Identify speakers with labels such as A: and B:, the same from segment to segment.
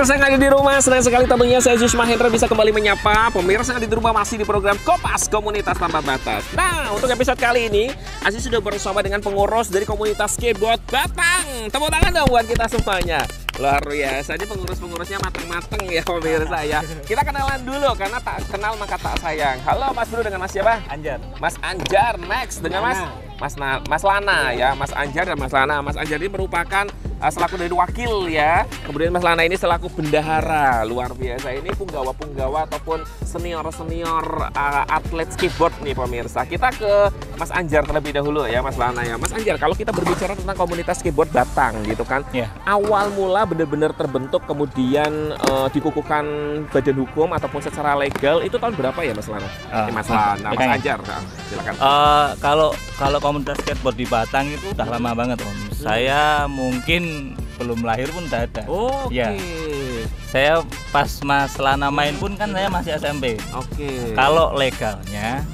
A: Pemirsa yang ada di rumah, senang sekali tentunya saya Zeus Mahendra bisa kembali menyapa pemirsa yang ada di rumah masih di program Kopas Komunitas Tanpa Batas. Nah, untuk episode kali ini, Aziz sudah bersama dengan pengurus dari komunitas skateboard Batang. Tepuk tangan dong buat kita semuanya. Luar biasa, ini pengurus-pengurusnya mateng-mateng ya pemirsa ya. Kita kenalan dulu karena tak kenal maka tak sayang. Halo Mas Bro, dengan Mas siapa?
B: Anjar.
A: Mas Anjar. Next dengan Mas Lana ya. Mas Anjar dan Mas Lana. Mas Anjar ini merupakan selaku dari wakil ya. Kemudian Mas Lana ini selaku bendahara. Luar biasa, ini punggawa-punggawa ataupun senior-senior atlet skateboard nih pemirsa. Kita ke Mas Anjar terlebih dahulu ya Mas Lana ya. Mas Anjar, kalau kita berbicara tentang komunitas skateboard Batang gitu kan, awal mula benar-benar terbentuk kemudian dikukuhkan badan hukum ataupun secara legal itu tahun berapa ya Mas Lana? Mas Lana, Mas Anjar, silakan.
B: Kalau komunitas skateboard di Batang itu udah lama banget Om. Saya mungkin belum lahir pun udah ada.
A: Oke.
B: Ya. Saya pas Mas Lana main pun kan saya masih SMP.
A: Oke.
B: Kalau legalnya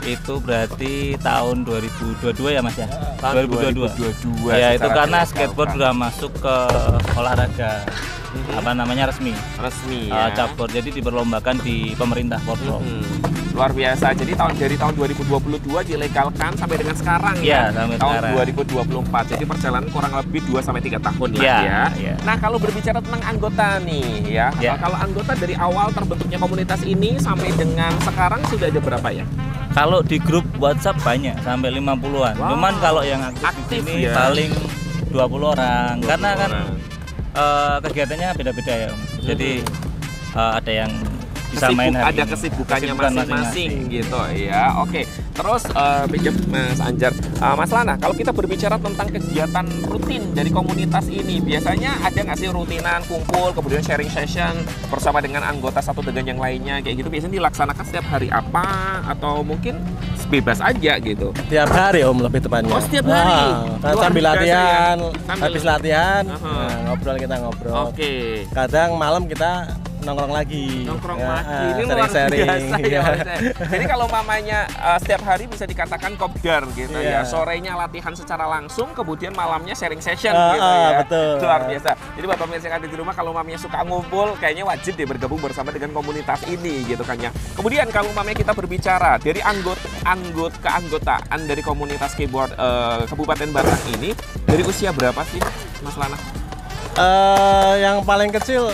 B: itu berarti tahun 2022 ya Mas ya?
A: Tahun
B: 2022. Ya itu karena skateboard sudah masuk ke olahraga resmi
A: ya.
B: Cabur, jadi diperlombakan di pemerintah Porprov.
A: Luar biasa. Jadi dari tahun 2022 dilegalkan sampai dengan sekarang ya.
B: Sampai
A: tahun
B: sekarang.
A: 2024. Jadi perjalanan kurang lebih 2 sampai 3 tahun lah ya. Nah, kalau berbicara tentang anggota nih ya. Kalau anggota dari awal terbentuknya komunitas ini sampai dengan sekarang sudah ada berapa ya?
B: Kalau di grup WhatsApp banyak sampai 50-an.
A: Wow.
B: Cuman kalau yang aktif di sini
A: ya?
B: paling 20 orang. Karena kan kegiatannya beda-beda ya Om. Jadi ada yang bisa main hari
A: ada kesibukannya masing-masing gitu ya. Oke. Terus pinjam Mas Anjar, Mas Lana, kalau kita berbicara tentang kegiatan rutin dari komunitas ini, biasanya ada nggak sih rutinan kumpul kemudian sharing session bersama dengan anggota satu dengan yang lainnya kayak gitu? Biasanya dilaksanakan setiap hari apa atau mungkin bebas aja gitu?
C: Setiap hari Om, lebih tepatnya.
A: Oh, setiap hari.
C: Sambil latihan,
A: ya?
C: habis latihan kita ngobrol.
A: Oke.
C: Kadang malam kita nongkrong lagi.
A: Ini luar biasa ya. Jadi kalau mamanya setiap hari bisa dikatakan kopdar gitu ya. Sorenya latihan secara langsung, kemudian malamnya sharing session gitu ya.
C: Betul.
A: Luar biasa. Jadi buat pemirsa yang ada di rumah, kalau mamanya suka ngumpul, kayaknya wajib deh bergabung bersama dengan komunitas ini gitu kan ya. Kemudian kalau mamanya kita berbicara dari keanggotaan dari komunitas skateboard Kabupaten Batang ini, dari usia berapa sih Mas Lana?
C: Yang paling kecil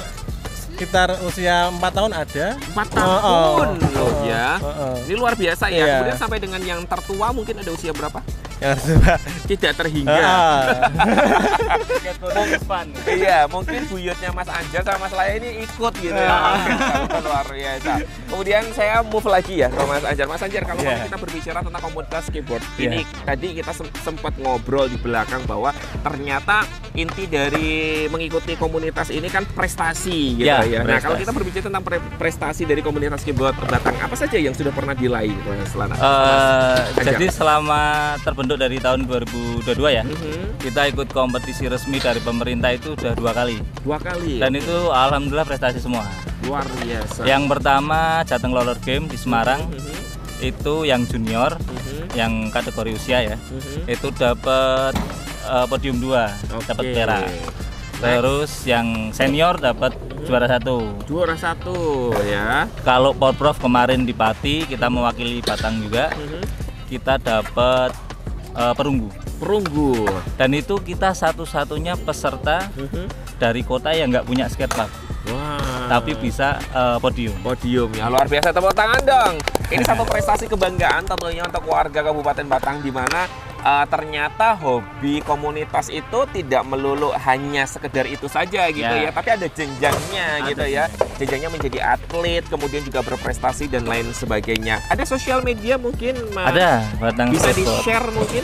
C: sekitar usia 4 tahun ada.
A: 4 tahun loh ya. Ini luar biasa ya.
C: Iya.
A: Kemudian sampai dengan yang tertua mungkin ada usia berapa?
C: Yang tua
A: Tidak terhingga. Iya, mungkin buyutnya Mas Anjar sama Mas Laya ini ikut gitu ya. Luar biasa. Kemudian saya move lagi ya ke Mas Anjar. Mas Anjar, kalau kita berbicara tentang komunitas skateboard ini, tadi kita sempat ngobrol di belakang bahwa ternyata inti dari mengikuti komunitas ini kan prestasi gitu ya. Nah, kalau kita berbicara tentang prestasi dari komunitas skateboard Batang, apa saja yang sudah pernah diraih Mas Lana?
B: Jadi selama terbentuk dari tahun 2022 ya, kita ikut kompetisi resmi dari pemerintah itu udah 2 kali.
A: 2 kali.
B: Dan itu alhamdulillah prestasi semua.
A: Luar biasa.
B: Yang pertama Jateng Roller Game di Semarang, itu yang junior, yang kategori usia ya, itu dapat podium 2, dapat perak. Terus yang senior dapat juara 1.
A: Juara 1 ya.
B: Kalau Porprov kemarin di Pati, kita mewakili Batang juga, kita dapat perunggu. Dan itu kita satu-satunya peserta dari kota yang nggak punya skatepark. Tapi bisa podium
A: ya. Luar biasa, tepuk tangan dong. Ini satu prestasi kebanggaan tentunya untuk warga Kabupaten Batang, di mana ternyata hobi komunitas itu tidak melulu hanya sekedar itu saja gitu ya, tapi ada jenjangnya gitu ya. Jenjangnya menjadi atlet, kemudian juga berprestasi dan lain sebagainya. Ada sosial media mungkin, Mas?
B: Ada, Batang
A: bisa
B: Skateboard.
A: di-share mungkin?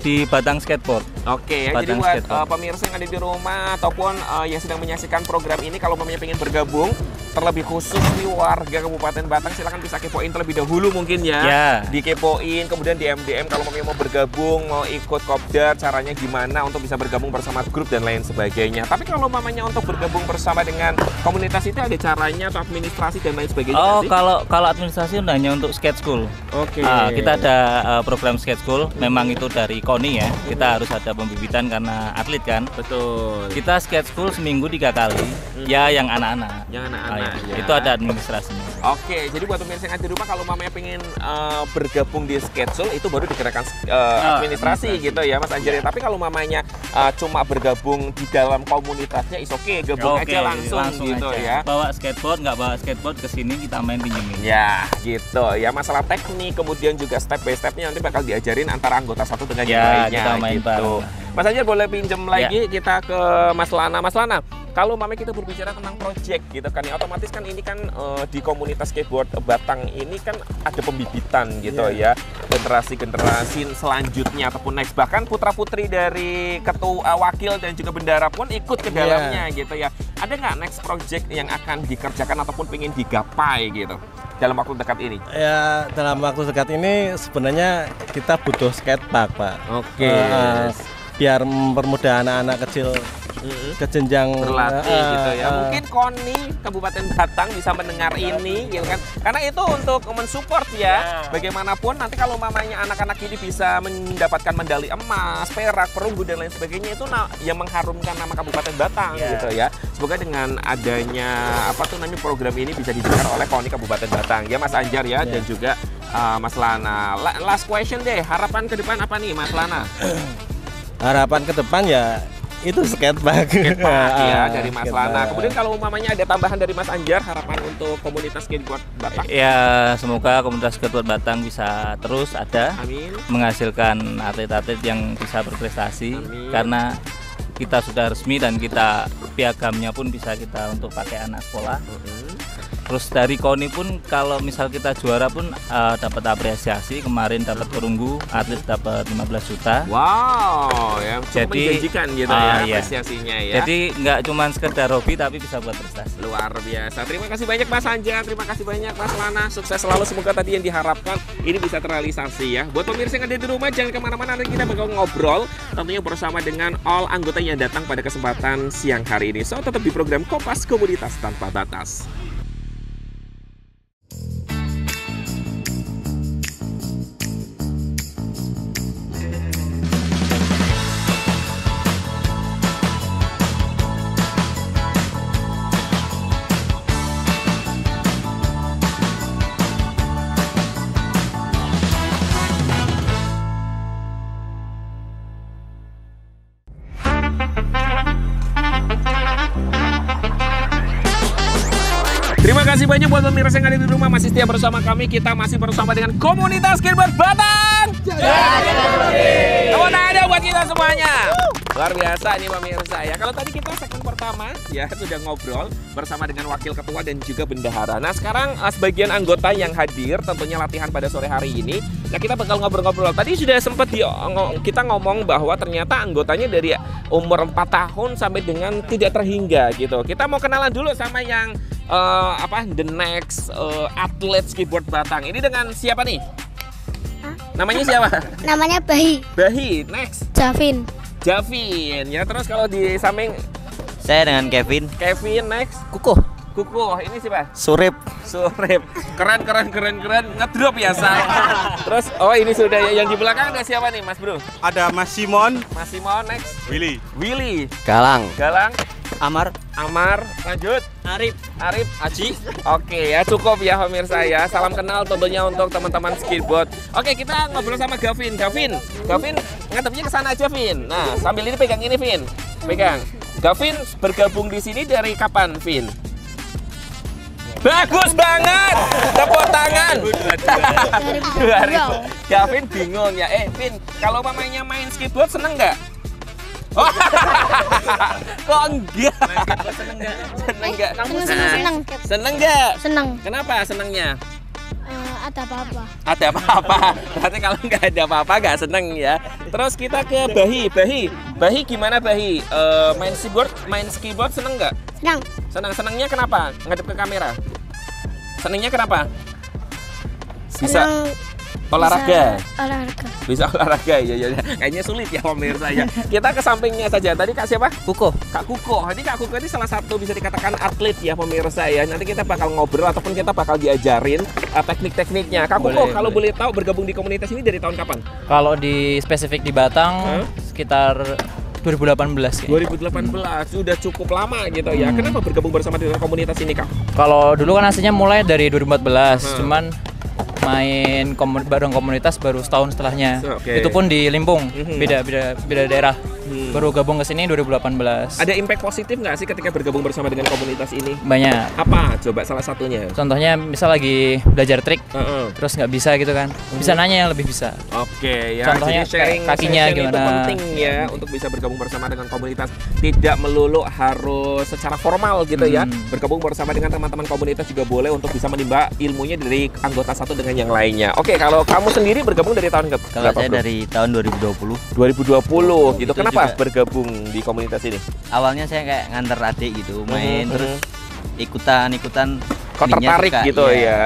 B: Di Batang Skateboard.
A: Oke ya, jadi buat pemirsa yang ada di rumah ataupun yang sedang menyaksikan program ini, kalau mamanya pengen bergabung, terlebih khusus nih warga Kabupaten Batang, silahkan bisa kepoin terlebih dahulu mungkin ya. Dikepoin, kemudian di DM kalau mamanya mau bergabung, mau ikut kopdar, caranya gimana untuk bisa bergabung bersama grup dan lain sebagainya. Tapi kalau mamanya untuk bergabung bersama dengan komunitas itu ada caranya atau administrasi dan lain sebagainya?
B: Oh,
A: sih?
B: kalau administrasi hanya untuk skate school.
A: Oke.
B: Kita ada program skate school. Memang itu dari KONI ya. Kita harus ada pembibitan karena atlet kan.
A: Betul.
B: Kita skate school seminggu 3 kali. Ya, yang anak-anak.
A: Yang anak-anak. Ya.
B: Itu ada administrasinya.
A: Oke, jadi buat pemirsa yang ada di rumah, kalau mamanya pengen bergabung di skate school itu baru digerakkan administrasi gitu ya, Mas Anjar. Tapi kalau mamanya cuma bergabung di dalam komunitasnya, is oke, gabung aja langsung gitu
B: aja.
A: ya.
B: Bawa skateboard, nggak bawa skateboard ke sini kita main pinjemin.
A: Ya, gitu ya. Masalah teknik, kemudian juga step by stepnya nanti bakal diajarin antara anggota satu dengan yang lainnya.
B: Kita main
A: gitu.
B: bareng.
A: Mas Anjar boleh pinjem lagi kita ke Mas Lana. Mas Lana, kalau mami kita berbicara tentang project gitu kan ya, otomatis kan ini kan di komunitas skateboard Batang ini kan ada pembibitan gitu ya, generasi-generasi selanjutnya ataupun next, bahkan putra-putri dari ketua wakil dan juga bendara pun ikut ke dalamnya gitu ya. Ada nggak next project yang akan dikerjakan ataupun pengen digapai gitu dalam waktu dekat ini?
C: Ya, dalam waktu dekat ini sebenarnya kita butuh skatepark, Pak.
A: Oke.
C: Biar mempermudah anak-anak kecil ke jenjang
A: berlatih gitu ya. Mungkin KONI Kabupaten Batang bisa mendengar ini gitu kan. Karena itu untuk mensupport ya. Bagaimanapun nanti kalau mamanya anak-anak ini bisa mendapatkan medali emas, perak, perunggu dan lain sebagainya, itu yang mengharumkan nama Kabupaten Batang gitu ya. Semoga dengan adanya program ini bisa didengar oleh KONI Kabupaten Batang ya, Mas Anjar ya, dan juga Mas Lana. Last question deh, harapan ke depan apa nih Mas Lana?
C: Harapan ke depan ya itu skatepark
A: ya dari Mas Lana. Kemudian kalau mamanya ada tambahan dari Mas Anjar, harapan untuk komunitas skateboard Batang?
B: Ya, semoga komunitas skateboard Batang bisa terus ada.
A: Amin.
B: Menghasilkan atlet-atlet yang bisa berprestasi.
A: Amin.
B: Karena kita sudah resmi dan kita piagamnya pun bisa kita untuk pakai anak sekolah. Terus dari KONI pun kalau misal kita juara pun dapat apresiasi. Kemarin dapat perunggu, atlet dapat 15 juta.
A: Wow, ya cukup
B: jadi
A: menjanjikan gitu ya apresiasinya ya.
B: Jadi nggak cuma sekedar hobi tapi bisa buat prestasi.
A: Luar biasa. Terima kasih banyak Mas Anjar, terima kasih banyak Mas Lana. Sukses selalu, semoga tadi yang diharapkan ini bisa terrealisasi ya. Buat pemirsa yang ada di rumah, jangan kemana-mana, nanti kita bakal ngobrol tentunya bersama dengan all anggota yang datang pada kesempatan siang hari ini. So, tetap di program Kompas Komunitas Tanpa Batas. Terima kasih banyak buat pemirsa yang ada di rumah, masih setia bersama kami. Kita masih bersama dengan komunitas skateboard Batang. Tepuk tangan buat kita semuanya. Luar biasa nih pemirsa ya. Kalau tadi kita segmen pertama ya sudah ngobrol bersama dengan wakil ketua dan juga bendahara. Nah sekarang sebagian anggota yang hadir tentunya latihan pada sore hari ini. Nah kita bakal ngobrol-ngobrol. Tadi sudah sempat kita ngomong bahwa ternyata anggotanya dari umur 4 tahun sampai dengan tidak terhingga gitu. Kita mau kenalan dulu sama yang the next atlet skateboard Batang. Ini dengan siapa nih? Namanya siapa?
D: Namanya Bahi.
A: Bahi. Next.
D: Javin.
A: Javin. Ya terus kalau di samping
E: saya dengan Kevin.
A: Kevin. Next.
E: Kukuh.
A: Kukuh. Ini siapa?
E: Surip.
A: Surip. Keren. Ngedrop ya saya. Terus ini sudah yang di belakang ada siapa nih Mas Bro?
F: Ada Mas Simon.
A: Mas Simon. Next. Willy.
E: Galang.
A: Amar, lanjut. Arif, Aji. Oke ya, cukup ya pemirsa ya. Salam kenal tentunya untuk teman-teman skateboard. Oke, kita ngobrol sama Gavin, ngadepnya ke sana aja, Vin. Nah, sambil ini pegang ini, Vin. Pegang. Gavin bergabung di sini dari kapan, Vin? Bagus banget. Tepuk tangan. 2000. Gavin bingung ya. Vin, kalau mamanya main skateboard seneng nggak? Oh, kok enggak? Seneng nggak? Kamu seneng nggak?
D: Seneng.
A: Kenapa senengnya?
D: Ada apa-apa.
A: Ada apa-apa. Berarti kalau nggak ada apa-apa nggak seneng ya. Terus kita ke Bahi gimana Bahi? Main skateboard seneng nggak? Senengnya kenapa? Ngadep ke kamera. Senengnya kenapa? Bisa. Olahraga.
D: Olahraga.
A: Bisa olahraga ya. Kayaknya sulit ya pemirsa ya. Kita ke sampingnya saja. Tadi Kak siapa?
E: Kuko.
A: Kak Kuko. Jadi Kak Kuko ini salah satu bisa dikatakan atlet ya pemirsa ya. Nanti kita bakal ngobrol ataupun kita bakal diajarin teknik-tekniknya. Kak Kuko, kalau boleh tahu bergabung di komunitas ini dari tahun kapan?
F: Kalau di spesifik di Batang sekitar 2018 kayaknya.
A: 2018, sudah cukup lama gitu ya. Kenapa bergabung bersama dengan komunitas ini, Kak?
F: Kalau dulu kan aslinya mulai dari 2014, cuman main bareng komunitas baru setahun setelahnya.
A: Oke.
F: Itu pun di Limpung, beda daerah. Baru gabung ke sini 2018.
A: Ada impact positif nggak sih ketika bergabung bersama dengan komunitas ini?
F: Banyak.
A: Apa? Coba salah satunya.
F: Contohnya misal lagi belajar trik, terus nggak bisa gitu kan, bisa nanya yang lebih bisa.
A: Oke ya.
F: Contohnya
A: jadi sharing
F: kakinya
A: session itu
F: gimana.
A: penting ya untuk bisa bergabung bersama dengan komunitas. Tidak melulu harus secara formal gitu ya. Bergabung bersama dengan teman-teman komunitas juga boleh untuk bisa menimba ilmunya dari anggota satu dengan yang lainnya. Oke, kalau kamu sendiri bergabung dari tahun
E: Kalau
A: berapa?
E: saya
A: Bro?
E: dari tahun 2020.
A: 2020 gitu.
E: Itu
A: Kenapa
E: juga-
A: bergabung di komunitas ini?
E: Awalnya saya kayak nganter adik gitu, main terus ikutan
A: Kok
E: ininya
A: tertarik
E: suka,
A: gitu
E: iya.
A: ya?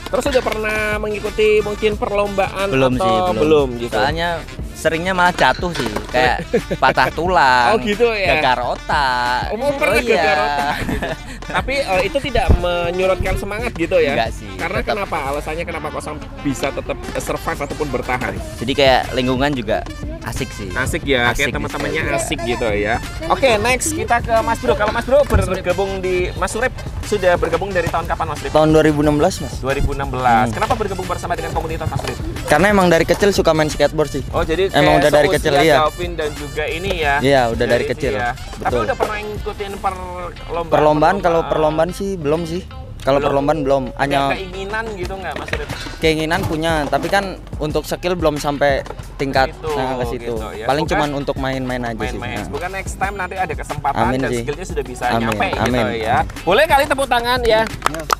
A: Terus udah pernah mengikuti mungkin perlombaan
E: Belum
A: atau
E: sih,
A: belum gitu?
E: Soalnya seringnya malah jatuh sih, kayak patah tulang,
A: Oh, gitu ya?
E: gagar otak.
A: Oh, pernah
E: iya.
A: gagal otak gitu. Tapi itu tidak menyurutkan semangat gitu ya?
E: Enggak sih,
A: Karena
E: tetap.
A: kenapa? Alasannya kenapa kok bisa tetap survive ataupun bertahan?
E: Jadi kayak lingkungan juga asik sih.
A: Asik ya,
E: Asik
A: kayak teman-temannya
E: gitu.
A: asik gitu ya. Oke, next kita ke Mas Bro. Kalau Mas Bro bergabung di Mas Surip sudah bergabung dari tahun kapan Mas Surip?
G: Tahun 2016 mas.
A: 2016. Kenapa bergabung bersama dengan komunitas Mas Surip?
G: Karena emang dari kecil suka main skateboard sih.
A: Oh, jadi
G: Emang
A: kayak
G: udah dari
A: seusia
G: kecil, iya.
A: Calvin dan juga ini ya.
G: Iya, udah dari
A: ini
G: kecil.
A: ya. Tapi
G: Betul.
A: udah pernah ngikutin perlombaan?
G: Perlombaan kalau perlombaan sih belum sih. Kalau perlombaan belum,
A: Ada
G: hanya
A: keinginan gitu nggak Mas Surip?
G: keinginan punya, tapi kan untuk skill belum sampai tingkat
A: Gitu,
G: ke situ.
A: gitu ya.
G: Paling
A: Semoga
G: cuman untuk main-main aja sih.
A: Main-main.
G: Nah.
A: Semoga next time nanti ada kesempatan
G: Amin
A: dan
G: sih.
A: skillnya sudah bisa
G: Amin,
A: nyampe gitu
G: amin.
A: ya. Boleh kali tepuk tangan ya.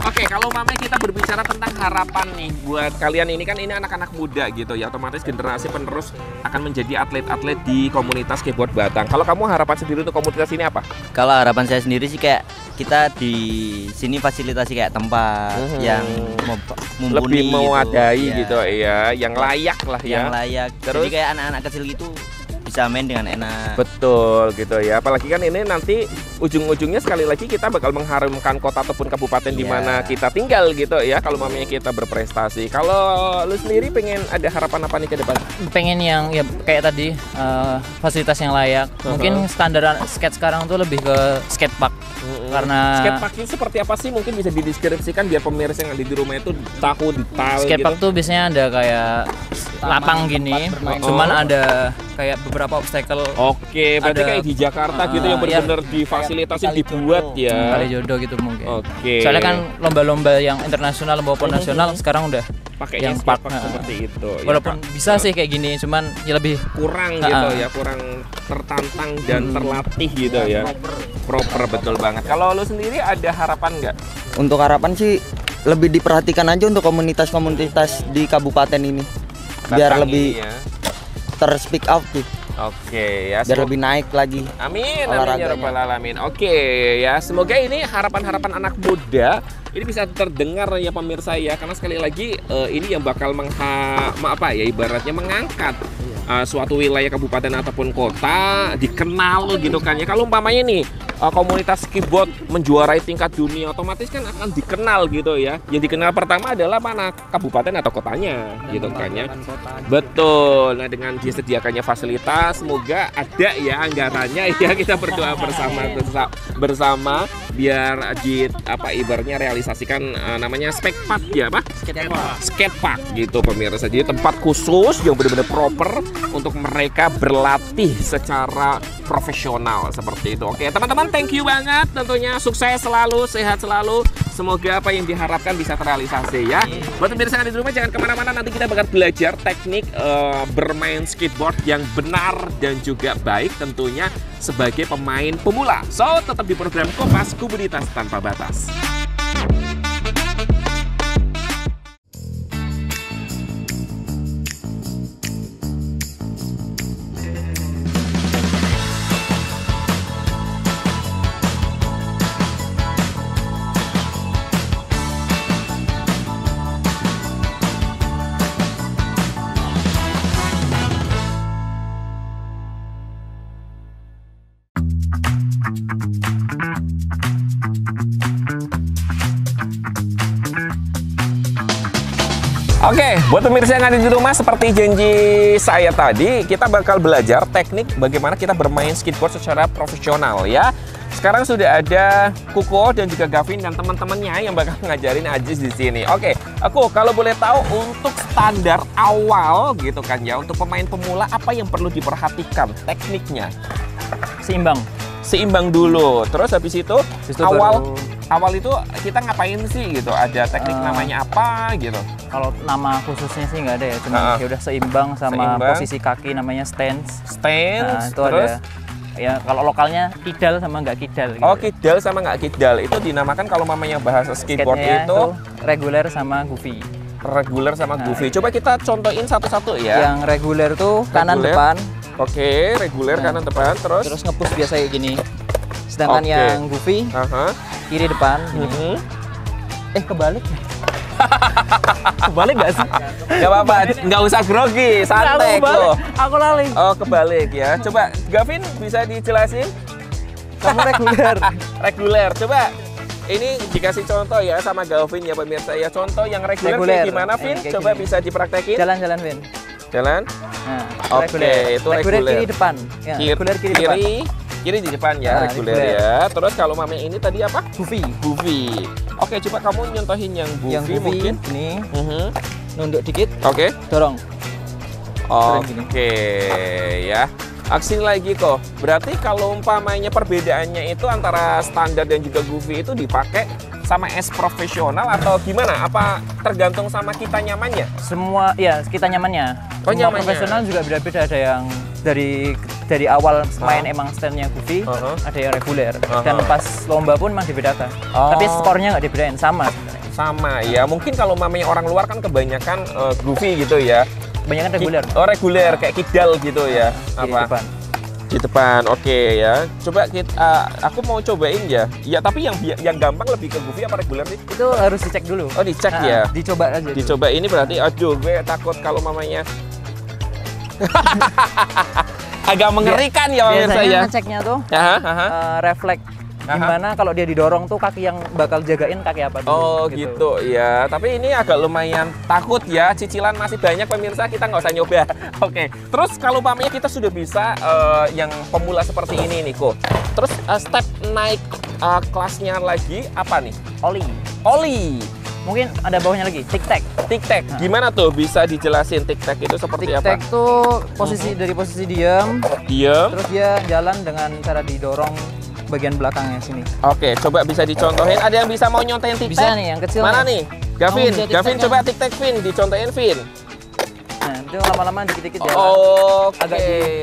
A: Oke, kalau Mame kita berbicara tentang harapan nih buat kalian ini kan ini anak-anak muda gitu ya. Otomatis generasi penerus akan menjadi atlet-atlet di komunitas skateboard Batang. Kalau kamu harapan sendiri untuk komunitas ini apa?
E: Kalau harapan saya sendiri sih kayak kita di sini fasilitasi kayak tempat yang mumpuni
A: Lebih mewadai
E: gitu,
A: gitu ya, yang layak lah
E: yang
A: ya.
E: layak.
A: Terus?
E: Jadi kayak anak-anak kecil gitu bisa main dengan enak.
A: Betul gitu ya. Apalagi kan ini nanti ujung-ujungnya sekali lagi kita bakal mengharumkan kota ataupun kabupaten di
E: Iya.
A: mana kita tinggal gitu ya. Kalau mamanya kita berprestasi. Kalau lu sendiri pengen ada harapan apa nih ke depan?
F: Pengen yang ya kayak tadi fasilitas yang layak. Mungkin standar skate sekarang tuh lebih ke skatepark. Karena
A: Skatepark ini seperti apa sih? Mungkin bisa dideskripsikan biar pemirsa yang ada di rumah itu tahu detail
F: skatepark
A: gitu.
F: tuh biasanya ada kayak lapang gini, cuman ada kayak beberapa obstacle.
A: Oke, berarti
F: Ada-
A: kayak di Jakarta gitu yang
F: iya.
A: benar-benar difasilitasi dibuat ya.
F: Kali jodoh gitu mungkin.
A: Oke.
F: Soalnya kan lomba-lomba yang internasional maupun nasional sekarang udah
A: Pakainya
F: yang
A: skatepark
F: park,
A: seperti itu. ya,
F: walaupun
A: Pak.
F: bisa sih kayak gini, cuman ya lebih
A: Kurang gitu ya, kurang tertantang dan terlatih gitu ya. Proper betul banget. Kalau lu sendiri ada harapan nggak?
G: Untuk harapan sih lebih diperhatikan aja untuk komunitas-komunitas di kabupaten ini. Biar
A: Batang
G: lebih
A: ini ya.
G: ter-speak out sih.
A: Oke ya.
G: Biar lebih naik lagi.
A: Amin, amin ya
G: olahraganya.
A: rabbal alamin. Oke ya, semoga ini harapan-harapan anak muda ini bisa terdengar ya pemirsa ya, karena sekali lagi ini yang bakal ibaratnya mengangkat suatu wilayah kabupaten ataupun kota dikenal gitu kan ya. Kalau umpamanya nih komunitas skateboard menjuarai tingkat dunia, otomatis kan akan dikenal gitu ya. Yang dikenal pertama adalah mana, kabupaten atau kotanya gitu kan ya. Betul. Nah, dengan disediakannya fasilitas, semoga ada ya anggarannya ya, kita berdoa bersama biar ibaratnya realisasikan namanya skatepark ya, Pak? Skatepark gitu pemirsa. Jadi tempat khusus yang benar-benar proper untuk mereka berlatih secara profesional seperti itu. Oke, teman-teman, thank you banget. Tentunya sukses selalu, sehat selalu. Semoga apa yang diharapkan bisa terrealisasi ya. Buat pemirsa yang ada di rumah, jangan kemana-mana. Nanti kita bakal belajar teknik bermain skateboard yang benar dan juga baik tentunya sebagai pemain pemula. So, tetap di program Kompas, Komunitas Tanpa Batas. Oke, buat pemirsa yang ada di rumah, seperti janji saya tadi, kita bakal belajar teknik bagaimana kita bermain skateboard secara profesional ya. Sekarang sudah ada Kuko dan juga Gavin dan teman-temannya yang bakal ngajarin Ajis di sini. Oke, aku kalau boleh tahu untuk standar awal gitu kan ya, untuk pemain pemula apa yang perlu diperhatikan tekniknya?
F: Seimbang.
A: Seimbang dulu. Terus habis itu awal itu kita ngapain sih gitu? Ada teknik namanya apa gitu?
F: Kalau nama khususnya sih nggak ada ya, cuma ya udah seimbang sama posisi kaki namanya stance.
A: Stance,
F: Nah, itu
A: terus
F: ada. Ya kalau lokalnya kidal sama nggak kidal. Gitu.
A: oh kidal sama nggak kidal itu dinamakan kalau mamanya bahasa skateboard
F: Skate-nya
A: itu
F: reguler sama goofy.
A: reguler sama goofy. Coba kita contohin satu-satu ya.
F: Yang reguler tuh kanan
A: Reguler.
F: depan,
A: Oke, reguler kanan depan terus.
F: terus nge-push biasa kayak gini. Sedangkan
A: Oke.
F: yang goofy
A: Aha.
F: kiri depan. Gini. Kebalik. Kebalik gak sih?
A: Gak apa-apa, nggak usah grogi, santai kok.
F: Aku lali.
A: Oh kebalik ya. Coba Gavin bisa dijelasin?
F: Kamu reguler.
A: Reguler. Coba ini dikasih contoh ya sama Gavin ya pemirsa ya. Contoh yang reguler
F: Reguler.
A: kayak gimana Vin?
F: Kayak
A: Coba
F: gini.
A: bisa dipraktekin.
F: Jalan-jalan, Win.
A: Jalan.
F: Nah,
A: Oke, itu
F: reguler
A: reguler.
F: kiri depan. Ya, reguler kiri depan.
A: Kiri di depan ya,
F: Nah,
A: reguler
F: reguler.
A: ya. Terus kalau mame ini tadi apa?
F: Goofy.
A: Goofy. Oke, coba kamu nyontohin yang goofy,
F: Yang goofy
A: mungkin.
F: ini
A: Mhm.
F: nunduk dikit,
A: Oke.
F: dorong.
A: Oke ya. Aksi lagi kok. Berarti kalau umpamanya perbedaannya itu antara standar dan juga goofy itu dipakai sama es profesional atau gimana? Apa tergantung sama kita nyamannya?
F: Semua ya kita nyamannya.
A: Oh,
F: Semua
A: nyamannya.
F: profesional juga beda-beda, ada yang dari awal main emang standnya goofy, ada yang reguler. Dan pas lomba pun memang dibedakan. Tapi skornya nggak dibedain, sama sebenarnya.
A: Sama ya. Mungkin kalau mamanya orang luar kan kebanyakan goofy gitu ya.
F: Kebanyakan reguler.
A: Oh reguler kayak kidal gitu ya.
F: Kiri
A: Apa?
F: depan.
A: Di depan. Oke ya. Coba aku mau cobain ya. Ya tapi yang gampang lebih ke goofy apa reguler sih?
F: Itu harus dicek dulu.
A: Oh dicek
F: Nah,
A: ya.
F: Dicoba aja. dulu.
A: Dicoba ini berarti aduh gue takut kalau mamanya agak mengerikan ya pemirsa
F: Biasanya
A: ya.
F: ngeceknya tuh
A: Aha.
F: refleks. Gimana kalau dia didorong tuh kaki yang bakal jagain kaki apa dulu.
A: Oh gitu ya. Tapi ini agak lumayan takut ya. Cicilan masih banyak pemirsa, kita nggak usah nyoba. Oke. Terus kalau mamanya kita sudah bisa yang pemula seperti ini nih kok. Terus step naik kelasnya lagi apa nih?
F: Oli.
A: Oli.
F: Mungkin ada bawahnya lagi, tic-tac.
A: Tic-tac. Gimana tuh bisa dijelasin tic-tac itu seperti apa?
F: Tic-tac tuh posisi dari posisi diam,
A: Diem.
F: terus dia jalan dengan cara didorong bagian belakangnya sini.
A: Oke, coba bisa dicontohin. Ada yang bisa mau nyontain tic-tac?
F: Bisa nih yang kecil.
A: Mana nih? Gavin,
F: bisa tic-tac
A: Gavin
F: kan?
A: coba tic-tac Vin, dicontohin Vin.
F: Nah, itu lama-lama dikit-dikit jalan.
A: Oke.
F: Agak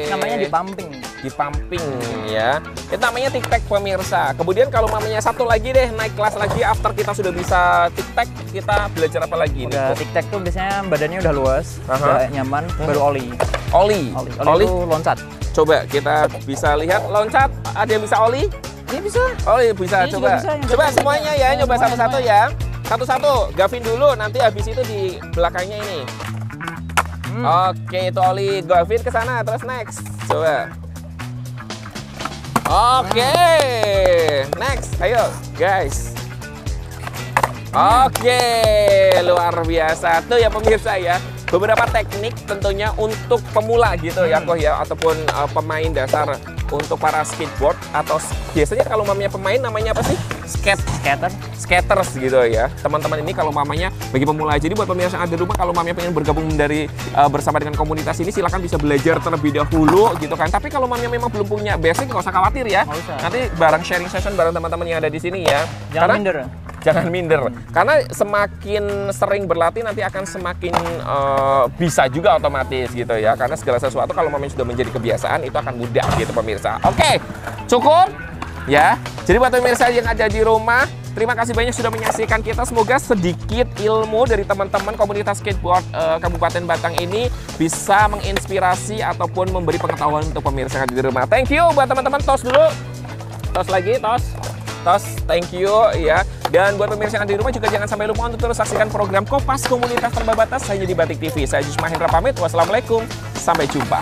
F: namanya di pumping.
A: Di pumping ya. Itu namanya tic-tac pemirsa. Kemudian kalau mamanya satu lagi deh, naik kelas lagi after kita sudah bisa tic-tac, kita belajar apa lagi nih?
F: Udah tic-tac tuh biasanya badannya udah luas, udah nyaman, baru oli.
A: Oli.
F: Oli itu loncat.
A: Coba kita bisa lihat loncat. Ada yang bisa oli?
F: Ini bisa.
A: Oli bisa
F: Ini juga
A: coba.
F: bisa, yang
A: Coba
F: bisa.
A: semuanya ya,
F: Ya,
A: nyoba
F: semuanya,
A: satu-satu ya. Satu-satu. Gavin dulu, nanti habis itu di belakangnya ini. Oke, itu oli. Gavin ke sana, terus next. Coba. Oke. Next. Ayo, guys. Oke, luar biasa. Tuh ya pemirsa ya. Beberapa teknik tentunya untuk pemula gitu ya kok ya, ataupun pemain dasar untuk para skateboard atau biasanya kalau mamanya pemain namanya apa sih? Skaters gitu ya. Teman-teman ini kalau mamanya bagi pemula. Jadi buat pemirsa yang ada di rumah kalau mamanya pengen bergabung bersama dengan komunitas ini silakan bisa belajar terlebih dahulu gitu kan. Tapi kalau mamanya memang belum punya basic nggak usah khawatir ya.
F: Nggak usah.
A: Nanti bareng sharing session bareng teman-teman yang ada di sini ya.
F: Jangan minder.
A: Jangan minder, karena semakin sering berlatih nanti akan semakin bisa juga otomatis gitu ya. Karena segala sesuatu kalau memang sudah menjadi kebiasaan itu akan mudah gitu pemirsa. Oke, cukup ya. Jadi buat pemirsa yang ada di rumah, terima kasih banyak sudah menyaksikan kita. Semoga sedikit ilmu dari teman-teman komunitas skateboard Kabupaten Batang ini bisa menginspirasi ataupun memberi pengetahuan untuk pemirsa yang ada di rumah. Thank you buat teman-teman, tos dulu. Tos lagi, tos. Thank you ya. Dan buat pemirsa yang ada di rumah juga jangan sampai lupa untuk terus saksikan program Kopas Komunitas Tanpa Batas hanya di Batik TV. Saya Ajis Mahendra pamit. Wassalamualaikum. Sampai jumpa.